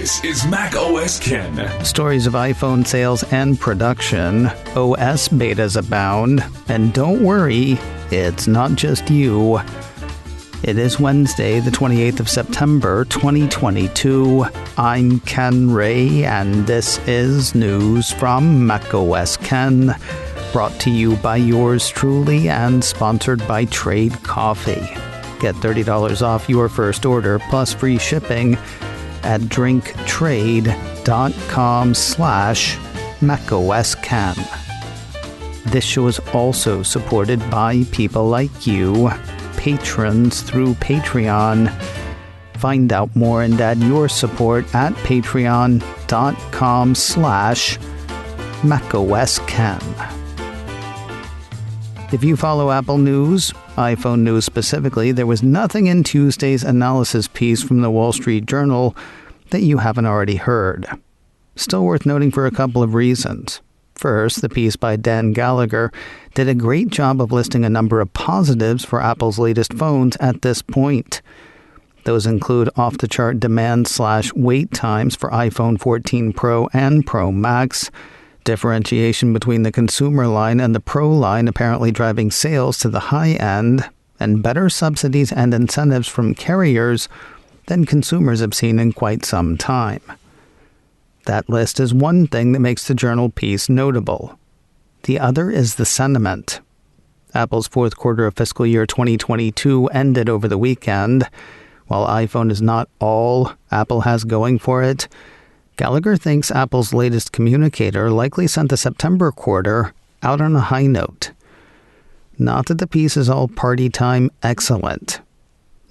This is macOS Ken. Stories of iPhone sales and production, OS betas abound, and don't worry, it's not just you. It is Wednesday, the 28th of September, 2022. I'm Ken Ray, and this is news from macOS Ken, brought to you by yours truly and sponsored by Trade Coffee. Get $30 off your first order plus free shipping at drinktrade.com/macOSCan. This show is also supported by people like you, patrons through Patreon. Find out more and add your support at patreon.com/macOSCan. If you follow Apple News, iPhone news specifically, there was nothing in Tuesday's analysis piece from the Wall Street Journal that you haven't already heard. Still worth noting for a couple of reasons. First, the piece by Dan Gallagher did a great job of listing a number of positives for Apple's latest phones at this point. Those include off-the-chart demand/wait times for iPhone 14 Pro and Pro Max, differentiation between the consumer line and the Pro line apparently driving sales to the high end, and better subsidies and incentives from carriers than consumers have seen in quite some time. That list is one thing that makes the journal piece notable. The other is the sentiment. Apple's fourth quarter of fiscal year 2022 ended over the weekend. While iPhone is not all Apple has going for it, Gallagher thinks Apple's latest communicator likely sent the September quarter out on a high note. Not that the piece is all party time excellent.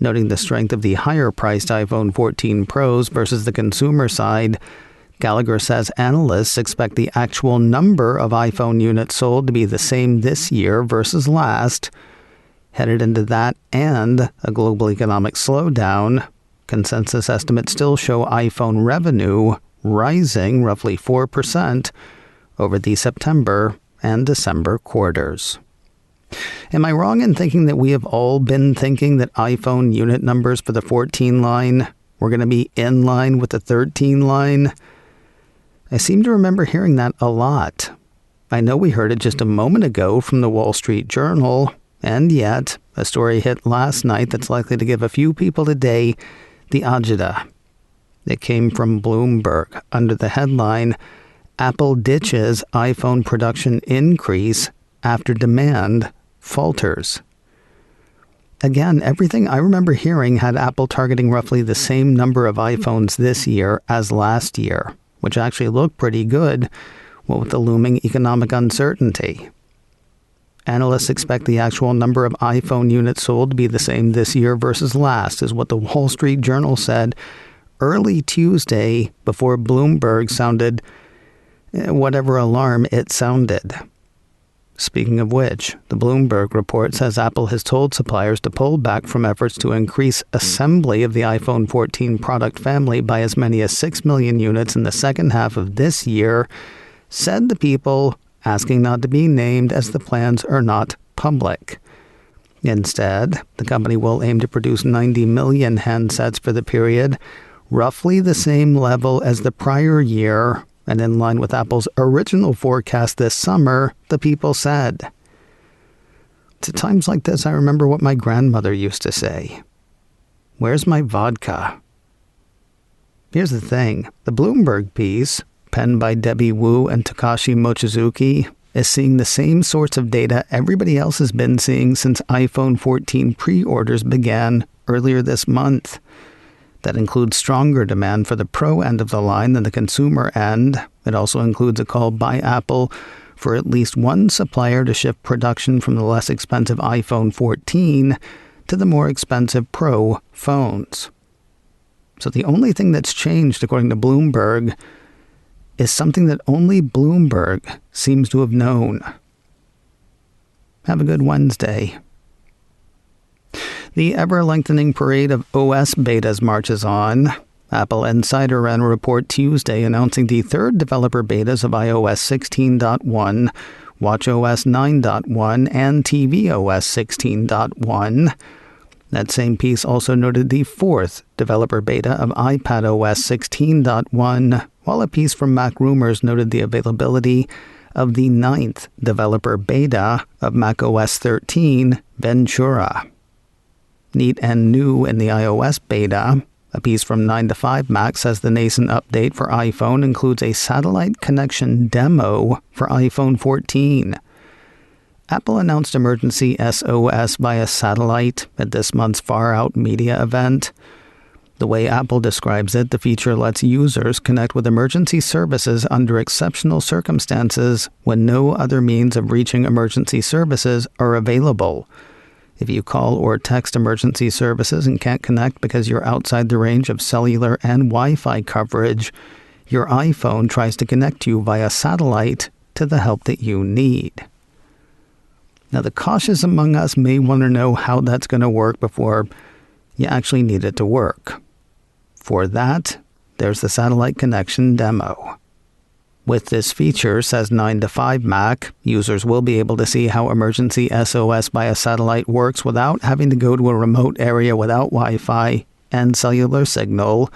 Noting the strength of the higher-priced iPhone 14 Pros versus the consumer side, Gallagher says analysts expect the actual number of iPhone units sold to be the same this year versus last. Headed into that and a global economic slowdown, consensus estimates still show iPhone revenue rising roughly 4% over the September and December quarters. Am I wrong in thinking that we have all been thinking that iPhone unit numbers for the 14 line were going to be in line with the 13 line? I seem to remember hearing that a lot. I know we heard it just a moment ago from the Wall Street Journal, and yet a story hit last night that's likely to give a few people today the agita. It came from Bloomberg under the headline, Apple ditches iPhone production increase after demand falters. Again, everything I remember hearing had Apple targeting roughly the same number of iPhones this year as last year, which actually looked pretty good, with the looming economic uncertainty. Analysts expect the actual number of iPhone units sold to be the same this year versus last, is what the Wall Street Journal said early Tuesday before Bloomberg sounded whatever alarm it sounded. Speaking of which, the Bloomberg report says Apple has told suppliers to pull back from efforts to increase assembly of the iPhone 14 product family by as many as 6 million units in the second half of this year, said the people asking not to be named as the plans are not public. Instead, the company will aim to produce 90 million handsets for the period, roughly the same level as the prior year, and in line with Apple's original forecast this summer, the people said. To times like this, I remember what my grandmother used to say. Where's my vodka? Here's the thing. The Bloomberg piece, penned by Debbie Wu and Takashi Mochizuki, is seeing the same sorts of data everybody else has been seeing since iPhone 14 pre-orders began earlier this month. That includes stronger demand for the Pro end of the line than the consumer end. It also includes a call by Apple for at least one supplier to shift production from the less expensive iPhone 14 to the more expensive Pro phones. So the only thing that's changed, according to Bloomberg, is something that only Bloomberg seems to have known. Have a good Wednesday. The ever-lengthening parade of OS betas marches on. Apple Insider ran a report Tuesday announcing the third developer betas of iOS 16.1, watchOS 9.1, and tvOS 16.1. That same piece also noted the 4th developer beta of iPadOS 16.1, while a piece from MacRumors noted the availability of the 9th developer beta of macOS 13, Ventura. Neat and new in the iOS beta, a piece from 9to5Mac says the nascent update for iPhone includes a satellite connection demo for iPhone 14. Apple announced emergency SOS via satellite at this month's Far Out Media event. The way Apple describes it, the feature lets users connect with emergency services under exceptional circumstances when no other means of reaching emergency services are available. If you call or text emergency services and can't connect because you're outside the range of cellular and Wi-Fi coverage, your iPhone tries to connect you via satellite to the help that you need. Now, the cautious among us may want to know how that's going to work before you actually need it to work. For that, there's the satellite connection demo. With this feature, says 9to5Mac, users will be able to see how emergency SOS via satellite works without having to go to a remote area without Wi-Fi and cellular signal.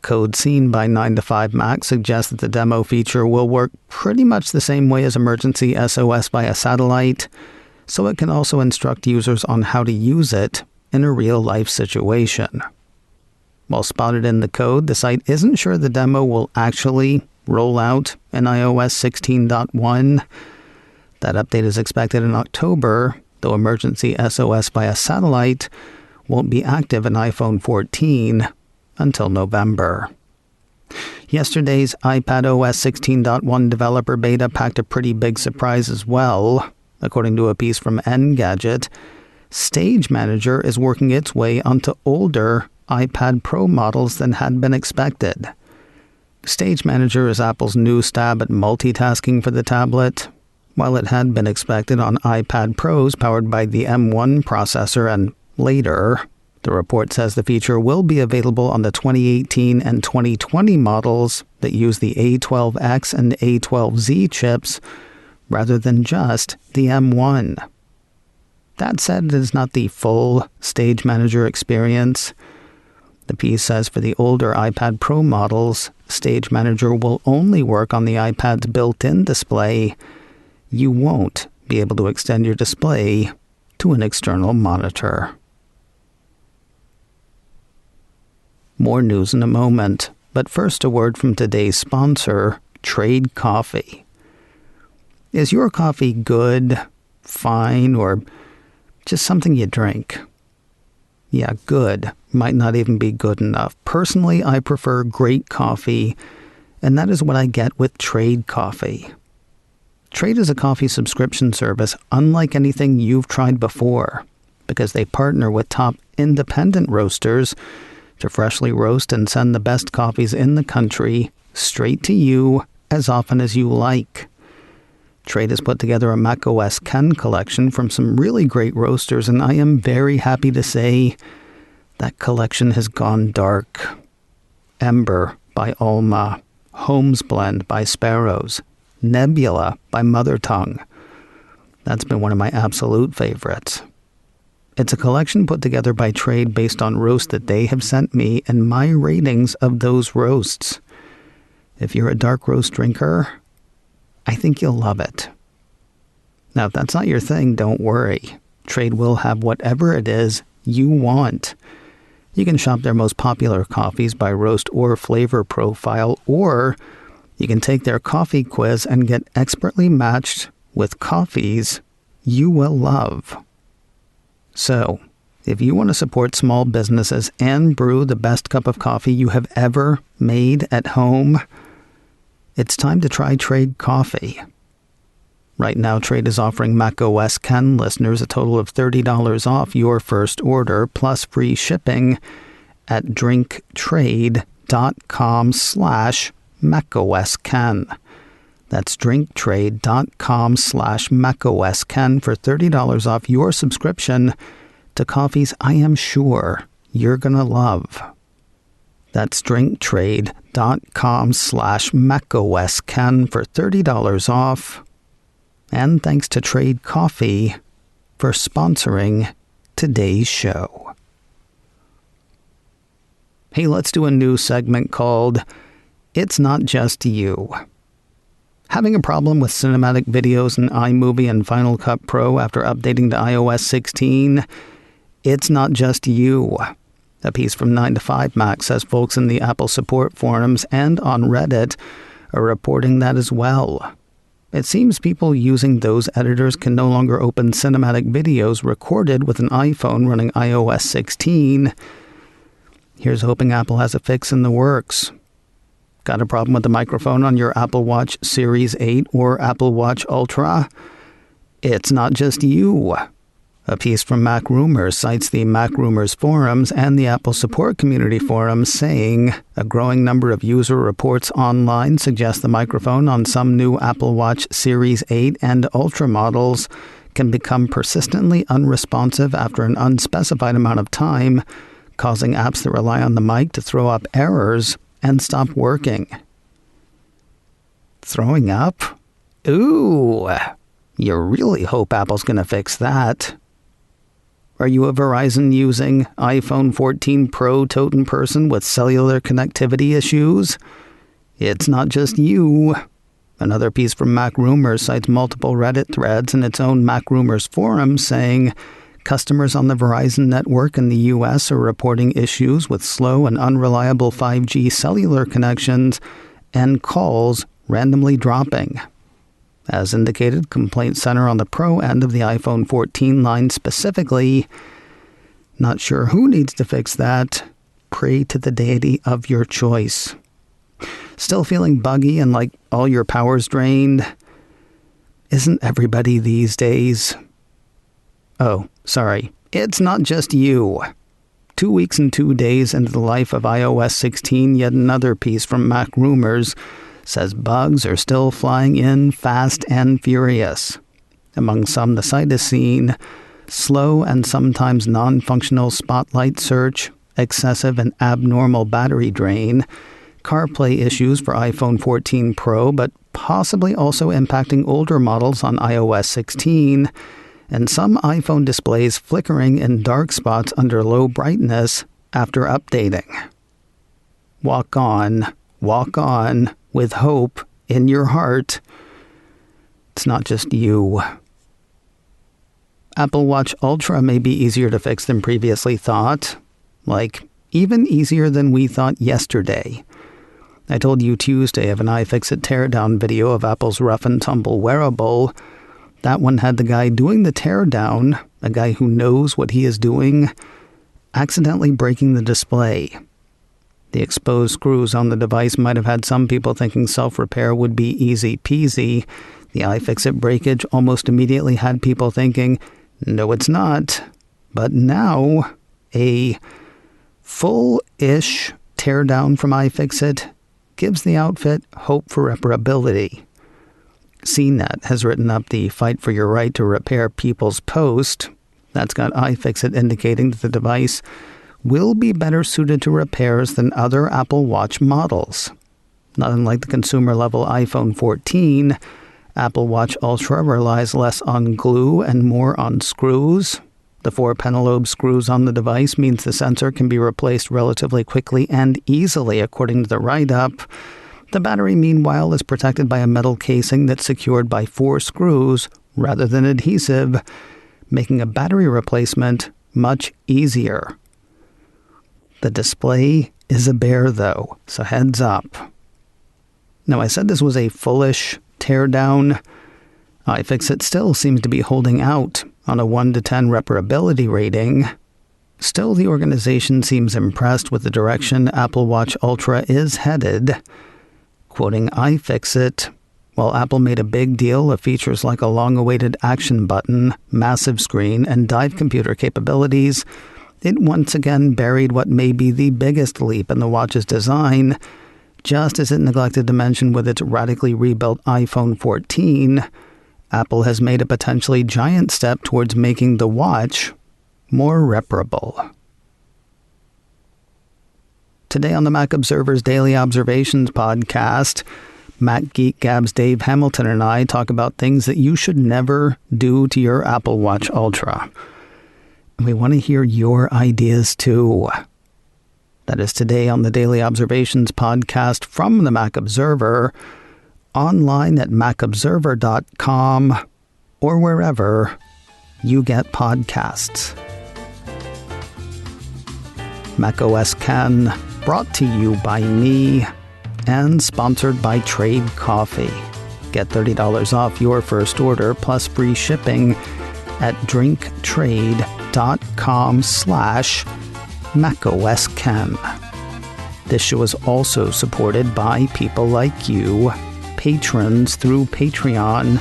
Code seen by 9to5Mac suggests that the demo feature will work pretty much the same way as emergency SOS via satellite, so it can also instruct users on how to use it in a real-life situation. While spotted in the code, the site isn't sure the demo will actually roll out in iOS 16.1. That update is expected in October, though emergency SOS via satellite won't be active in iPhone 14 until November. Yesterday's iPadOS 16.1 developer beta packed a pretty big surprise as well. According to a piece from Engadget, Stage Manager is working its way onto older iPad Pro models than had been expected. Stage Manager is Apple's new stab at multitasking for the tablet. While it had been expected on iPad Pros powered by the M1 processor and later, the report says the feature will be available on the 2018 and 2020 models that use the A12X and A12Z chips rather than just the M1. That said, it is not the full Stage Manager experience. The piece says for the older iPad Pro models, Stage Manager will only work on the iPad's built-in display. You won't be able to extend your display to an external monitor. More news in a moment, but first a word from today's sponsor, Trade Coffee. Is your coffee good, fine, or just something you drink? Yeah, good might not even be good enough. Personally, I prefer great coffee, and that is what I get with Trade Coffee. Trade is a coffee subscription service unlike anything you've tried before, because they partner with top independent roasters to freshly roast and send the best coffees in the country straight to you as often as you like. Trade has put together a macOS Ken collection from some really great roasters, and I am very happy to say that collection has gone dark. Ember by Alma, Holmes Blend by Sparrows, Nebula by Mother Tongue. That's been one of my absolute favorites. It's a collection put together by Trade based on roasts that they have sent me and my ratings of those roasts. If you're a dark roast drinker, I think you'll love it. Now, if that's not your thing, don't worry. Trade will have whatever it is you want. You can shop their most popular coffees by roast or flavor profile, or you can take their coffee quiz and get expertly matched with coffees you will love. So, if you want to support small businesses and brew the best cup of coffee you have ever made at home, it's time to try Trade Coffee. Right now, Trade is offering macOS Ken listeners a total of $30 off your first order, plus free shipping at drinktrade.com/macOSKen. That's drinktrade.com/macOSKen for $30 off your subscription to coffees I am sure you're going to love. That's drinktrade.com/macOSKen for $30 off. And thanks to Trade Coffee for sponsoring today's show. Hey, let's do a new segment called It's Not Just You. Having a problem with cinematic videos in iMovie and Final Cut Pro after updating to iOS 16? It's not just you. A piece from 9 to 5 Mac says folks in the Apple support forums and on Reddit are reporting that as well. It seems people using those editors can no longer open cinematic videos recorded with an iPhone running iOS 16. Here's hoping Apple has a fix in the works. Got a problem with the microphone on your Apple Watch Series 8 or Apple Watch Ultra? It's not just you. A piece from MacRumors cites the MacRumors forums and the Apple support community forums, saying a growing number of user reports online suggest the microphone on some new Apple Watch Series 8 and Ultra models can become persistently unresponsive after an unspecified amount of time, causing apps that rely on the mic to throw up errors and stop working. Throwing up? Ooh, you really hope Apple's going to fix that. Are you a Verizon using iPhone 14 Pro toting person with cellular connectivity issues? It's not just you. Another piece from MacRumors cites multiple Reddit threads in its own MacRumors forum saying customers on the Verizon network in the U.S. are reporting issues with slow and unreliable 5G cellular connections and calls randomly dropping. As indicated, complaints center on the Pro end of the iPhone 14 line specifically. Not sure who needs to fix that. Pray to the deity of your choice. Still feeling buggy and like all your power's drained? Isn't everybody these days? Oh, sorry. It's not just you. 2 weeks and 2 days into the life of iOS 16, yet another piece from MacRumors says bugs are still flying in fast and furious. Among some, the site has seen slow and sometimes non-functional spotlight search, excessive and abnormal battery drain, CarPlay issues for iPhone 14 Pro, but possibly also impacting older models on iOS 16, and some iPhone displays flickering in dark spots under low brightness after updating. Walk on with hope in your heart. It's not just you. Apple Watch Ultra may be easier to fix than previously thought. Like, even easier than we thought yesterday. I told you Tuesday of an iFixit teardown video of Apple's rough and tumble wearable. That one had the guy doing the teardown, a guy who knows what he is doing, accidentally breaking the display. The exposed screws on the device might have had some people thinking self-repair would be easy peasy. The iFixit breakage almost immediately had people thinking, no, it's not. But now, a full-ish teardown from iFixit gives the outfit hope for repairability. CNET has written up the Fight for Your Right to Repair People's post. That's got iFixit indicating that the device will be better suited to repairs than other Apple Watch models. Not unlike the consumer-level iPhone 14, Apple Watch Ultra relies less on glue and more on screws. The 4 pentalobe screws on the device means the sensor can be replaced relatively quickly and easily, according to the write-up. The battery, meanwhile, is protected by a metal casing that's secured by 4 screws rather than adhesive, making a battery replacement much easier. The display is a bear, though, so heads up. Now, I said this was a fullish teardown. iFixit still seems to be holding out on a 1 to 10 repairability rating. Still, the organization seems impressed with the direction Apple Watch Ultra is headed. Quoting iFixit, while Apple made a big deal of features like a long-awaited action button, massive screen, and dive computer capabilities, it once again buried what may be the biggest leap in the watch's design, just as it neglected to mention with its radically rebuilt iPhone 14, Apple has made a potentially giant step towards making the watch more reparable. Today on the Mac Observer's Daily Observations podcast, Mac Geek Gab's Dave Hamilton and I talk about things that you should never do to your Apple Watch Ultra. And we want to hear your ideas too. That is today on the Daily Observations podcast from the Mac Observer, online at macobserver.com, or wherever you get podcasts. macOS Can, brought to you by me and sponsored by Trade Coffee. Get $30 off your first order plus free shipping at drinktrade.com/macOSCan. This show is also supported by people like you, patrons through Patreon.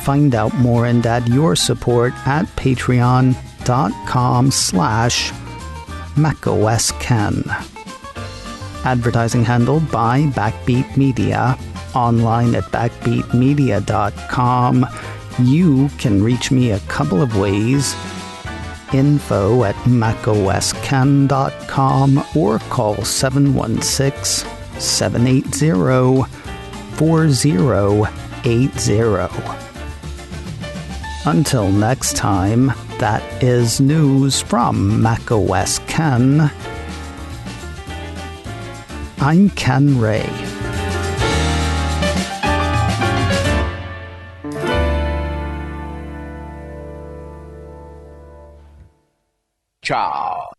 Find out more and add your support at patreon.com/macOSCan. Advertising handled by Backbeat Media, online at backbeatmedia.com. You can reach me a couple of ways. Info at macoscan.com or call 716-780-4080. Until next time, that is news from macOS Can. I'm Ken Ray. Ciao.